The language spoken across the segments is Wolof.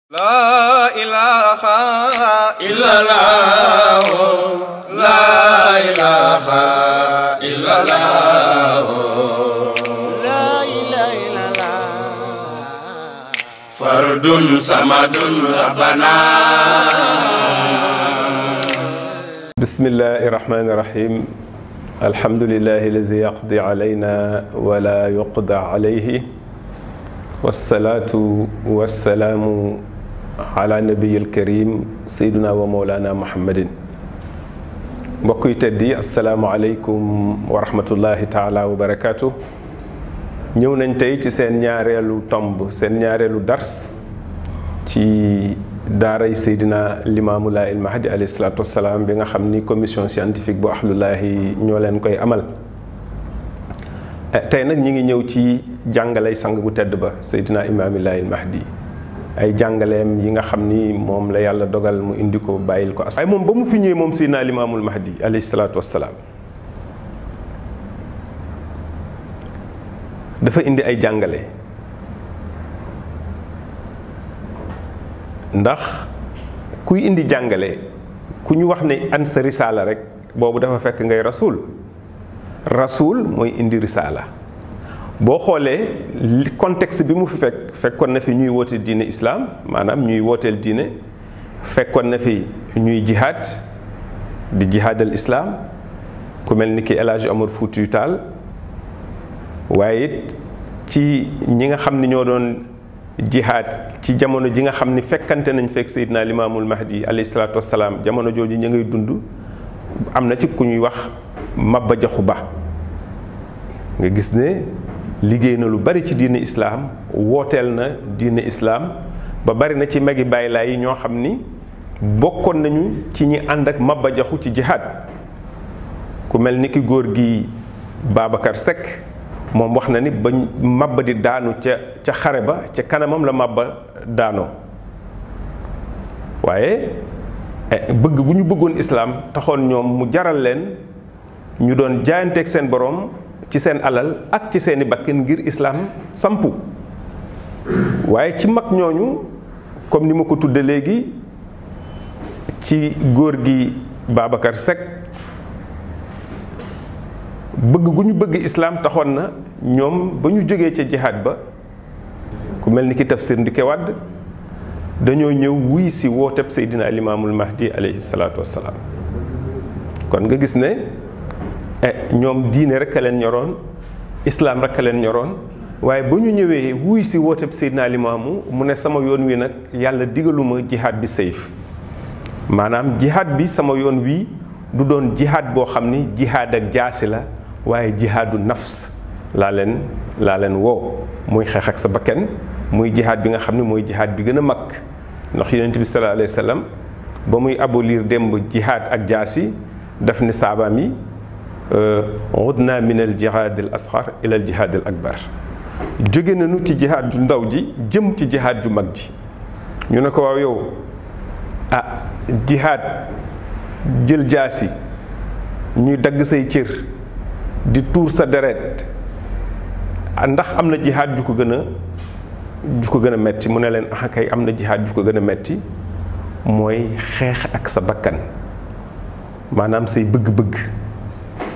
La ilaha illallah, la ilaha illallah, la ilaha illallah. Fardun samadun rabbana. Bismillahir rahmanir rahim. Alhamdulillahi lazi yaqdi alayna wa la yuqda alayhi. Wassalatu wassalamu ala nabiyil karim sayyidina wa mawlana muhammadin. mbokk yu tedd yi asalaamualeykum wa rahmatullahi taala wa barakaatu. ñëw nañ tey ci seen ñaareelu tomb seen ñaareelu dars ci daaray Seydina Limaamu Laay il Mahdi alayhi salaatu wassalaam bi nga xam ni commission scientifique bu ahlullaahi ñoo leen koy amal. tey nag ñu ngi ñëw ci jàngalay sang bu tedd ba Seydina Imaam Laay il Mahdi, ay jàngaleem yi nga xam ni moom la yàlla dogal mu indi ko bàyyil ko as. waaye moom ba mu fi ñëwee moom Seydina Limaamul Mahdi alayhi salaatu wassalaam dafa indi ay jàngale, ndax kuy indi jàngale ku ñu wax ne an sa risaala rek boobu dafa fekk ngay rasul mooy indi risaala. boo xoolee contexte bi mu fi fekkoon na fi ñuy woote diine islaam, maanaam ñuy wooteel diine, fekkoon na fi ñuy jihaad di jihaadal islaam ku mel ni ki El Hadj Omar Foutiyou Tall, waaye it ci ñi nga xam ni ñoo doon jihaad ci jamono ji nga xam ni fekkante nañ fekk Seydina Limaamul Mahdi alayhi salaatu wassalaam, jamono jooju ñu ngay dund. am na ci ku ñuy wax Maba Jaxu Ba, nga gis ne liggéey na lu bari ci diine islaam, wooteel na diine islaam ba bari na ci magi Baay Laay yi ñoo xam ni bokkoon nañu ci ñi ànd ak Maba Jaxu ci jihaad. ku mel ni ki góor gi Babacar Seck, moom wax na ni ba Maba di daanu ca xare ba ca kanamam la Maba daanoo. waaye bëgg bu ñu bëggoon islaam taxoon ñoom mu jaral leen ñu doon jaayanteeg seen boroom ci seen alal ak ci seeni bakkan ngir islaam sampu. waaye ci mag ñooñu, comme ni ma ko tudde léegi ci góor gi Babacar Seck, bëgg gu ñu bëgg islaam taxoon na ñoom ba ñu jógee ca jihaad ba, ku mel ni ki Tafsir Ndike Wàdd, dañoo ñëw wuy si wooteb Seydina Limaamul Mahdi alayhi salaatu wassalaam. kon nga gis ne ñoom diine rek a leen ñoroon, islaam rek a leen ñoroon. waaye ba ñu ñëwee wuy si wooteb Seydina Limaamu, mu ne sama yoon wi nag yàlla digaluma jihaad bi sayf, maanaam jihaad bi sama yoon wi du doon jihaad boo xam ni jihaad ak jaasi la, waaye jihaadu nafs laa leen woo. muy xeex ak sa bakken, muy jihaad bi nga xam ne mooy jihaad bi gën a mag. ndax yonent bi sallallahu alayhi wa sallam ba muy abolir démb jihaad ak jaasi, daf ni saabaam yi udna min al jihaad al asghar ila al jihaad al akbar. jóge nañu ci jihaad ju ndaw ji jëm ci jihaad ju mag ji. ñu ne ko waaw yow jihaad jël jaasi ñuy dagg say cër di tuur sa deret, ndax am na jihaad ju ko gën a metti? mu ne leen kay am na jihaad ju ko gën a metti, mooy xeex ak sa bakkan, maanaam say bëgg-bëgg,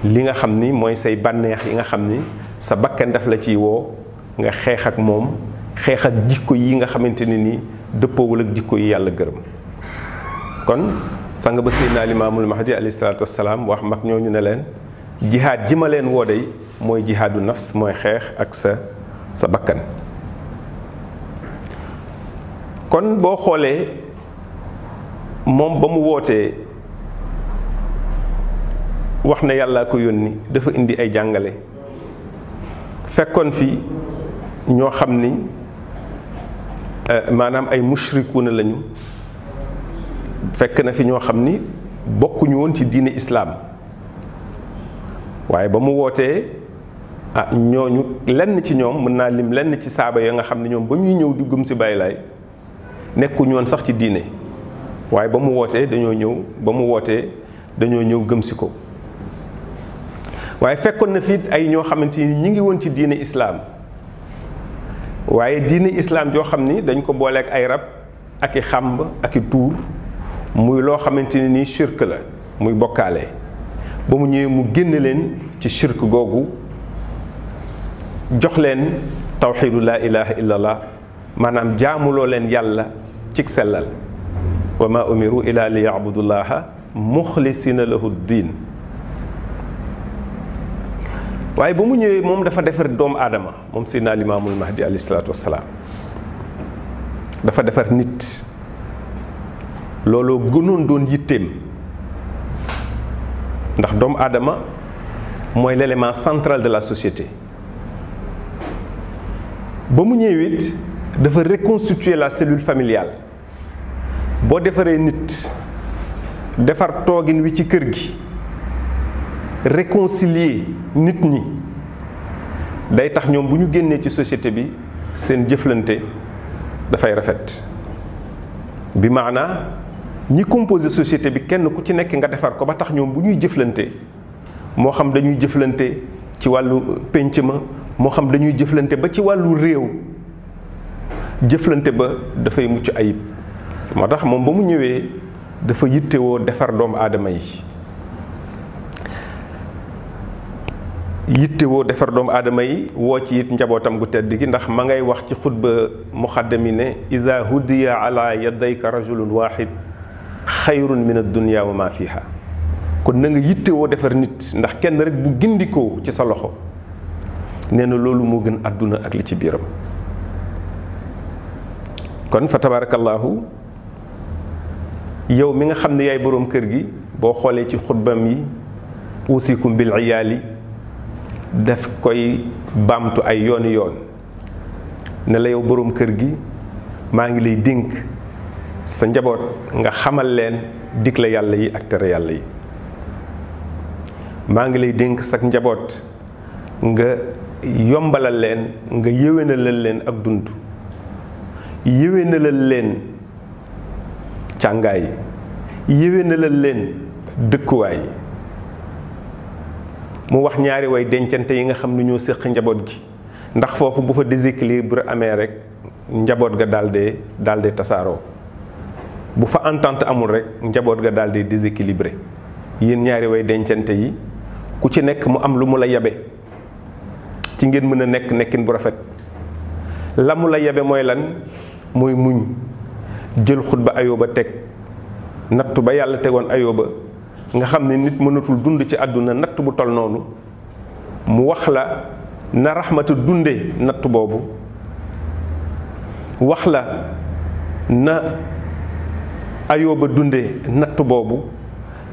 li nga xam ni mooy say bànneex yi nga xam ni sa bakkan daf la ciy woo, nga xeex ak moom, xeex ak jikko yi nga xamante ne ni dëppoowul ak jikko yi yàlla gërëm. kon sang ba Seydina Limaamul Mahdi alayhi salaatu wassalaam wax mag ñooñu ne leen jihaad ji ma leen woo dey mooy jihaadu nafs, mooy xeex ak sa bakkan. kon boo xoolee moom ba mu wootee wax ne yàllaa ko yónni, dafa indi ay jàngale. fekkoon fi ñoo xam ni maanaam ay mushrikuuna lañu, fekk na fi ñoo xam ni bokkuñu woon ci diine islaam. waaye ba mu wootee ñooñu lenn ci ñoom, mën naa lim lenn ci saaba ya nga xam ne ñoom ba ñuy ñëw di gëm si Baay Laay nekkuñu woon sax ci diine, waaye ba mu wootee dañoo ñëw gëm si ko. waaye fekkoon na fi ay ñoo xamante ni ñu ngi woon ci diine islaam, waaye diine islaam joo xam ni dañ ko booleek ay rab ak i xàmb ak i tuur muy loo xamante ne nii shirk la muy bokkaale ba mu ñëwee mu génn leen ci shirk googu jox leen tawxiidu laa ilaha illallah maanaam jaamuloo leen yàlla cig sellal wa ma umiru ila li yabudullaha muxlisina lahu diin waaye ba mu ñëwee moom dafa defar doomu aadama moom Seydina Limaamul Mahdi alayhi salaatu wassalaam dafa defar nit looloo gënoon doon yitteem ndax doomu aadama mooy l'élément central de la société ba mu ñëwee it dafa reconstituer la cellule familiale boo defaree nit defar toogin wi ci kër gi réconcilier nit ñi day tax ñoom bu ñu génnee ci société bi seen jëflante dafay rafet bi maanaa ñi composé société bi kenn ku ci nekk nga defar ko ba tax ñoom bu ñuy jëflante moo xam dañuy jëflante ci wàllu pénc ma moo xam dañuy jëflante ba ci wàllu réew jëflante ba dafay mucc ayib moo tax moom ba mu ñëwee dafa yittewoo defar doomu aadama yi yittewoo defar doomu aadama yi woo ci it njabootam gu tedd gi ndax ma ngay wax ci xutba muxaddami ne iza hudiya ala yadayka rajulun wahid xayrun min ad-dunya wa ma fiha kon na nga yittewoo defar nit ndax kenn rek bu gindikoo ci sa loxo nee na loolu moo gën àdduna ak li ci biiram kon fa tabarakallahu yow mi nga xam ne yaay boroom kër gi boo xoolee ci xutbam yi usikum bil iyaali daf koy baamtu ay yooni yoon ne la yow boroom kër gi maa ngi lay dénk sa njaboot nga xamal leen digle yàlla yi ak tere yàlla yi maa ngi lay dénk sa njaboot nga yombalal leen nga yéwénalal leen ak dund yéwénalal leen càngaay yéwénalal leen dëkkuwaay mu wax ñaari way dencante yi nga xam ne ñoo séq njaboot gi ndax foofu bu fa déséquilibre amee rek njaboot ga daal dee tasaaroo bu fa entente amul rek njaboot ga daal dee déséquilibré yéen ñaari way dencante yi ku ci nekk mu am lu mu la yabe ci ngeen mën a nekk nekkin bu rafet la mu la yabe mooy lan mooy muñ jël xutba Ayóoba teg nattu ba yàlla tegoon Ayóoba nga xam ne nit mënatul dund ci àdduna natt bu tol noonu mu wax la na raxmata dunde natt boobu wax la na Ayóoba dunde natt boobu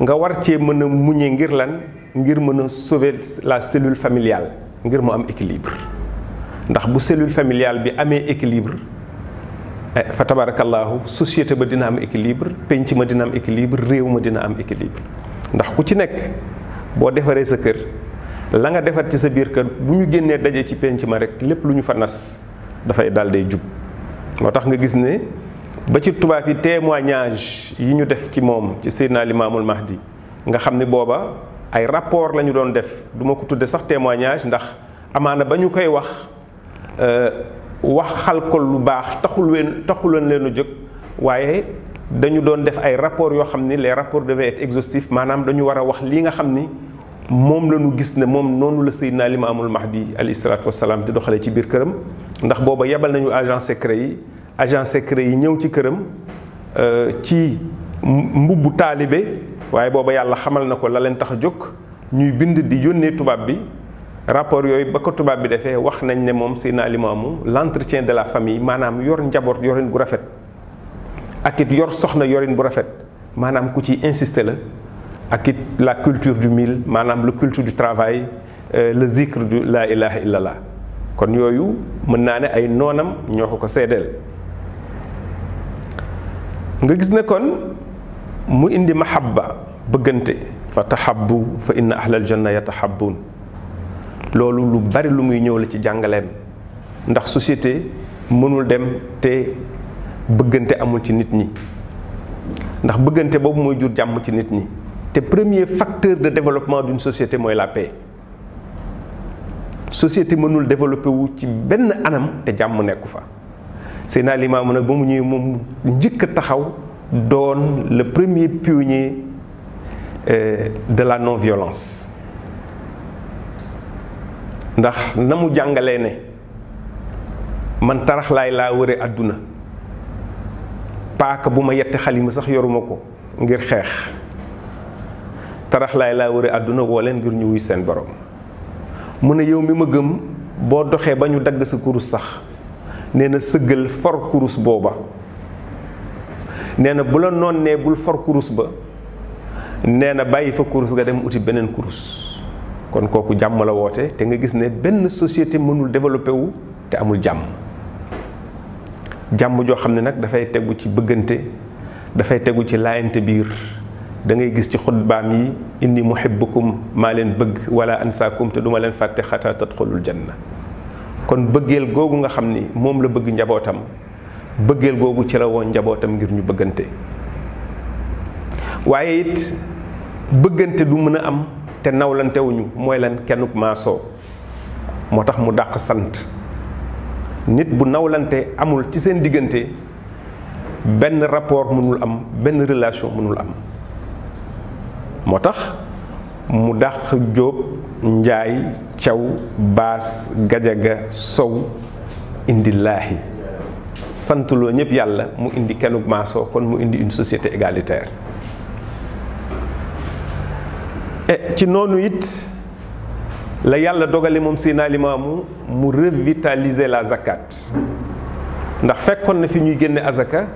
nga war cee mën a muñe ngir lan ngir mën a sauver la cellule familiale ngir mu am équilibre ndax bu cellule familiale bi amee équilibre fa tabarakallahu société ba dina am équilibre penc ma dina am équilibre réew ma dina am équilibre ndax ku ci nekk boo defaree sa kër la nga defar ci sa biir kër bu ñu génnee daje ci penc ma rek lépp lu ñu fa nas dafay daal day jub moo tax nga gis ne ba ci tubaab yi témoignage yi ñu def ci moom ci Seydina Limaamul Mahdi nga xam ne booba ay rapport la ñu doon def du ma ko tudde sax témoignage ndax amaana ba ñu koy waxal ko lu baax taxuloon leen a jóg waaye dañu doon def ay rapports yoo xam ni les rapports devaient être exhaustifs maanaam dañu war a wax lii nga xam ni moom la ñu gis ne moom noonu la Seydina Limaamul Mahdi alayhi salaatu wassalaam di doxalee ci biir këram ndax booba yebal nañu agent secret yi ñëw ci këram ci mbubbu taalibe waaye booba yàlla xamal na ko la leen tax a jóg ñuy bind di yónnee tubaab bi rapport yooyu ba ko tubaab bi defee wax nañ ne moom Seydina Limaamu l'entretien de la famille maanaam yor njaboot yorin gu rafet ak it yor soxna yorin bu rafet maanaam ku ci insister la ak it la culture du mil maanaam le culture du travail le zikr du la ilaha illallah kon yooyu mën naa ne ay noonam ñoo ko seedeel nga gis ne kon mu indi mahabba bëggante fa tahabbu fa inna ahlal janna yatahabbun loolu lu bari lu muy ñëw la ci jàngaleem ndax société mënul dem te bëggante amul ci nit ñi ndax bëggante boobu mooy jur jàmm ci nit ñi te premier facteur de développement d'une société mooy la paix société mënul développer wu ci benn anam te jàmm nekku fa Seydina Limaamu nag ba mu ñëwee moom njëkk a taxaw doon le premier pionnier de la non-violence ndax na mu jàngalee ne man taraxlaay laa wëre àdduna paaka bu ma yetti xalima sax yoruma ko ngir xeex taraxlaay laa wëre àdduna woo leen ngir ñu wuy seen borom mu ne yow mi ma gëm boo doxee ba ñu dagg sa kurus sax nee na sëggal for kurus booba nee na bu la noon nee bul for kurus ba nee na bàyyi fa kurus nga dem uti beneen kurus kon kooku jàmm la woote te nga gis ne benn société mënul développé wu te amul jàmm jàmm joo xam ne nag dafay tegu ci bëggante dafay tegu ci laayante biir da ngay gis ci xutbaam yi inni muhibbukum maa leen bëgg wala ansaakum te duma leen fàtte xataa tadxulul janna kon bëggeel googu nga xam ni moom la bëgg njabootam bëggeel googu ci la woon njabootam ngir ñu bëggante waaye it bëggante du mën a am te nawlantewuñu mooy lan kennuk maasoo moo tax mu dàq sant nit bu nawlante amul ci seen diggante benn rapport mënul am benn relation mënul am moo tax mu dàq Jóob Njaay Caw Baas Gajaga Sow indi laahi santuloo ñëpp yàlla mu indi kennuk maasoo kon mu indi une société égalitaire ci noonu it la yàlla dogale moom Seydina Limaamu mu revitaliser la zakat ndax fekkoon na fi ñuy génne azaka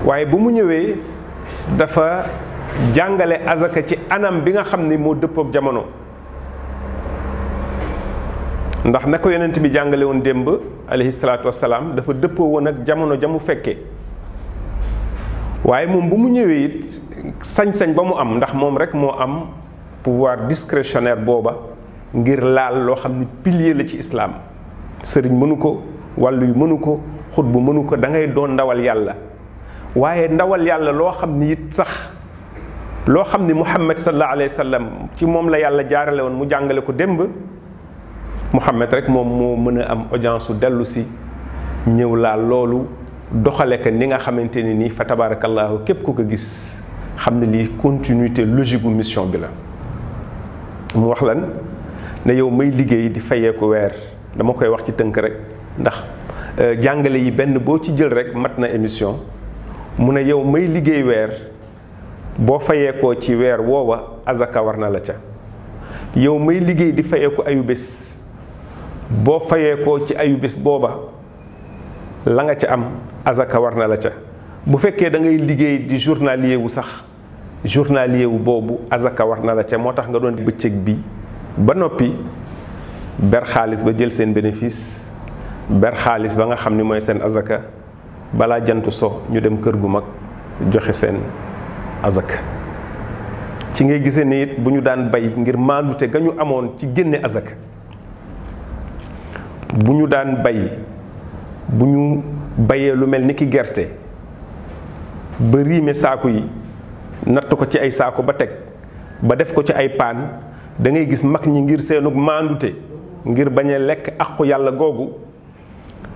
waaye bu mu ñëwee dafa jàngale azaka ci anam bi nga xam ni moo dëppook jamono ndax na ko yonent bi jàngale woon démb alayhi salaatu wassalaam dafa dëppoo woon ak jamono jamu fekkee waaye moom bu mu ñëwee it sañ-sañ ba mu am ndax moom rek moo am pouvoir discrétionnaire booba ngir laal loo xam ni pilier la ci islaam sëriñ mënu ko wàllu yu mënu ko xutbu mënu ko da ngay doon ndawal yàlla waaye ndawal yàlla loo xam ni it sax loo xam ni Muhammad sallallahu alayhi wa sallam ci moom la yàlla jaarale woon mu jàngale ko démb Muhammad rek moom moo mën a am audience su dellu si ñëw laal loolu doxale ko ni nga xamante ni nii fa tabarakallahu képp ku ko gis xam ne lii continuité logique gu mission bi la mu wax lan ne yow may liggéey di fayee ko weer dama koy wax ci tënk rek ndax jàngale yi benn boo ci jël rek mat na émission mu ne yow may liggéey weer boo fayee ko ci weer woowa azaka war na la ca yow may liggéey di fayee ko ayu bés boo fayee ko ci ayu bés booba la nga ca am azaka war na la ca bu fekkee da ngay liggéey di journalier wu sax journalier wu boobu azaka war na la ca moo tax nga doon bëccëg bi ba noppi ber xaalis ba jël seen bénéfice ber xaalis ba nga xam ni mooy seen azaka balaa jantu so ñu dem kër gu mag joxe seen azaka ci ngay gisee ne it bu ñu daan bay ngir maandute ga ñu amoon ci génne azaka bu ñu daan bay bu ñu bayee lu mel ni ki gerte ba riime saaku yi natt ko ci ay saaku ba teg ba def ko ci ay paan da ngay gis mag ñi ngir seenug maandute ngir bañ a lekk aqu yàlla googu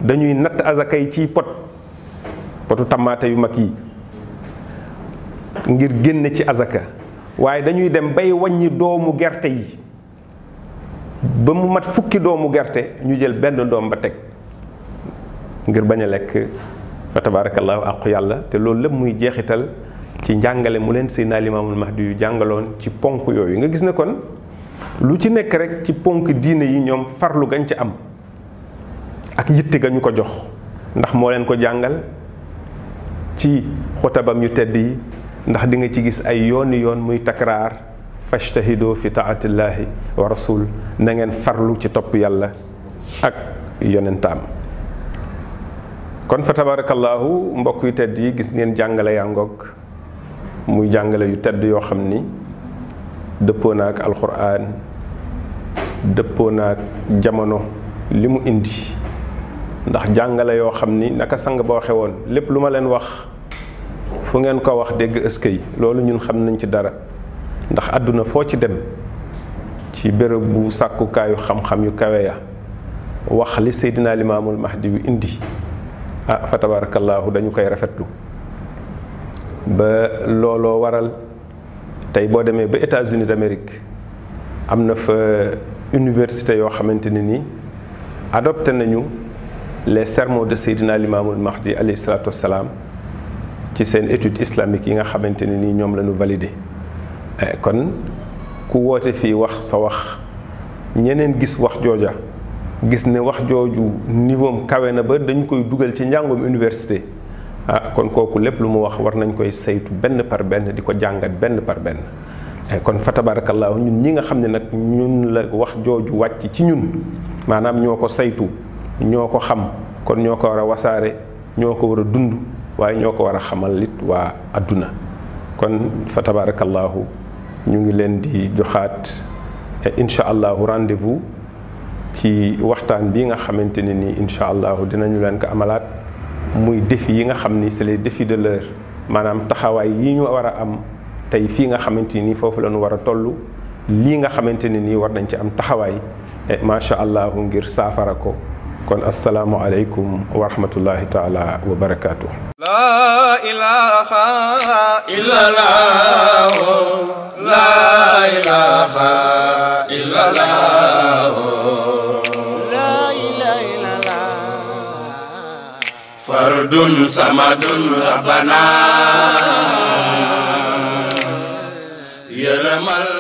dañuy natt azaka yi ci potu tamaate yu mag yi ngir génne ci azaka waaye dañuy dem bay wàññi doomu gerte yi ba mu mat fukki doomu gerte ñu jël benn doom ba teg ngir bañ a lekk fa tabarakallahu aqu yàlla te loolu lépp muy jeexital ci njàngale mu leen Seydina Limaamul Mahdi yu jàngaloon ci ponk yooyu nga gis ne kon lu ci nekk rek ci ponk diine yi ñoom farlu gañ ci am ak yitte ga ñu ko jox ndax moo leen ko jàngal ci xotabam yu tedd yi ndax di nga ci gis ay yooni yoon muy takraar fajtahidu fi taatillahi wa rasul na ngeen farlu ci topp yàlla ak yonentaam kon fa tabarakallahu mbokk yu tedd yi gis ngeen jàngale yaa ngoog muy jàngale yu tedd yoo xam ni dëppoo na ak alquran dëppoo na ak jamono li mu indi ndax jàngale yoo xam ni naka sang ba waxe woon lépp lu ma leen wax fu ngeen ko wax dégg ëskay loolu ñun xam nañ ci dara ndax àdduna foo ci dem ci béréb bu sàkkukaayu xam-xam yu kawe ya wax li Seydina Limaamul Mahdi yu indi fa tabarakallahu dañu koy rafetlu ba looloo waral tey boo demee ba États-Unis d'Amérique am na fa université yoo xamante ne nii adopté nañu les sermons de Seydina Limaamul Mahdi alayhi salaatu wassalaam ci seen étude islamique yi nga xamante ne nii ñoom la ñu validé kon ku woote fii wax sa wax ñeneen gis wax jooja gis ne wax jooju niveau am kawe na ba dañ koy dugal ci njàngum université kon kooku lépp lu mu wax war nañ koy saytu benn par benn di ko jàngat benn par benn kon fa tabarakallahu ñun ñi nga xam ne nag ñun la wax jooju wàcc ci ñun maanaam ñoo ko saytu ñoo ko xam kon ñoo ko war a wasaare ñoo ko war a dund waaye ñoo ko war a xamal it waa adduna kon fa tabarakallahu ñu ngi leen di joxaat incha allahu rendez-vous ci waxtaan bi nga xamante ne ni incha allahu dinañu leen ko amalaat muy défi yi nga xam ni c'est les défis de l'heure maanaam taxawaay yi ñu war a am tey fii nga xamante ni foofu la ñu war a toll lii nga xamante ne nii war nañ ci am taxawaay macha allahu ngir saafara ko kon assalaamu aleykum wa rahmatullahi taala wa barakaatu. La ilaha illallah, la ilaha illallah, la ilaha illallah. Fardun samadun rabbana yaramal